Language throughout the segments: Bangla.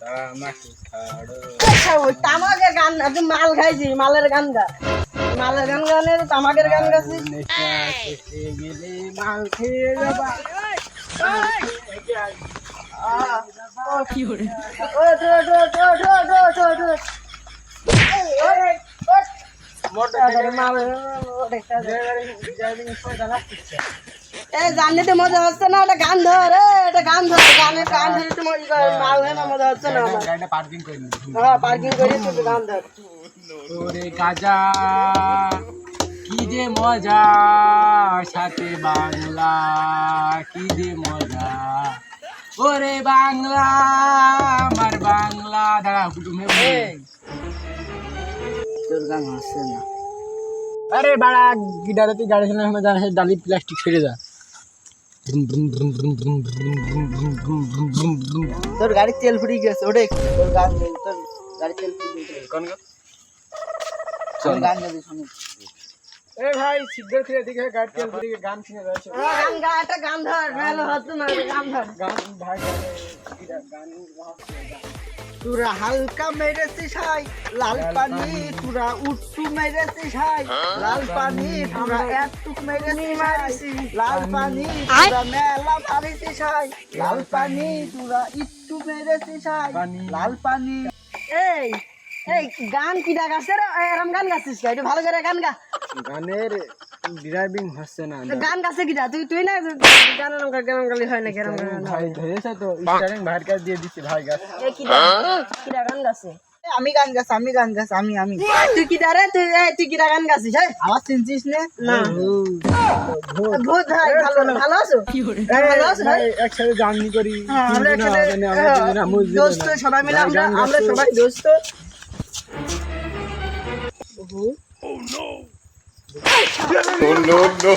তামাকে ছাড়ো। আচ্ছা ওই তামাকের গান তুই মাল খাইছি মালের গান গা মালের গান গানে তামাকের গান গাছিস নেশা শেষে গেলে মাল খেয়ে যাবা। কি হরে ও তো মোটর মাল ড্রাইভিং পয়সা লাগতেছে। এই জানতে মজা হচ্ছে না এটা গান ধর এটা গান ধর গানের গান ধরে তো মাল হয় না মজা হচ্ছে না আমার গাড়িটা পার্কিং করে নি। হ্যাঁ পার্কিং করি তুই গান ধর ওরে গাজা কি যে মজা, সাথে বাংলা কি যে মজা। ওরে বাংলা আমার বাংলা। দাঁড়া কুটুমে তোর গান হচ্ছে না আরে বাড়া গিটারে তুই গাড়ি চালানোর সময় জানিস ডালি প্লাস্টিক ছেড়ে যা। তোর গাড়ি তেল ফুরিয়ে গেছে ওরে তোর গান নেই তোর গাড়ি তেল ফুরিয়ে গেছে কোন তোর গান গাবি শুনি এ ভাই সিগারেট খেয়ে দেখে গাড়ি তেল পুরি গান শুনে যাচ্ছে। গান গা একটা গান ধর নাহলে হচ্ছে না গান ধর গান ভাই গান তুরা হালকা মেরেছিস হাই লাল পানি তুরা উঠু মেরেছিস হাই লাল পানি তুরা একটুক মেরেছিস হাই লাল পানি তুরা মেলা মারিছিস হাই লাল পানি তুরা একটু মেরেছিস হাই লাল পানি এই এই গান কি ডাক আছে রে এরম গান গাছিস একটু ভালো করে গান গা গানের ড্রাইভিং হচ্ছে না। গান গাছে কি তুই তুই না গানের গান গালি হয় না কেরম ভাই ধরেছে তো স্টারিং ভাইয়ের কাছে দিয়ে দিচ্ছি ভাই গাছ। কি গান গাছে আমি গান গাছ আমি তুই কি রে তুই কি গান গাছিস আমার চিনছিস না ভূত ভাই ভালো আছো ভালো আছো ভাই একসাথে জার্নি করি আমরা একসাথে দোস্ত সবাই মিলে আমরা সবাই দোস্ত Oh no no!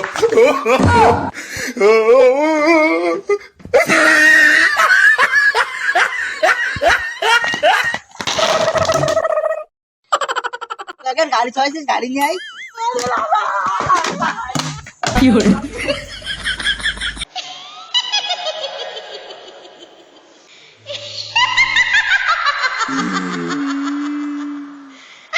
গাড়ি চলাইছিস গাড়ি নিয়ে আই কি হরে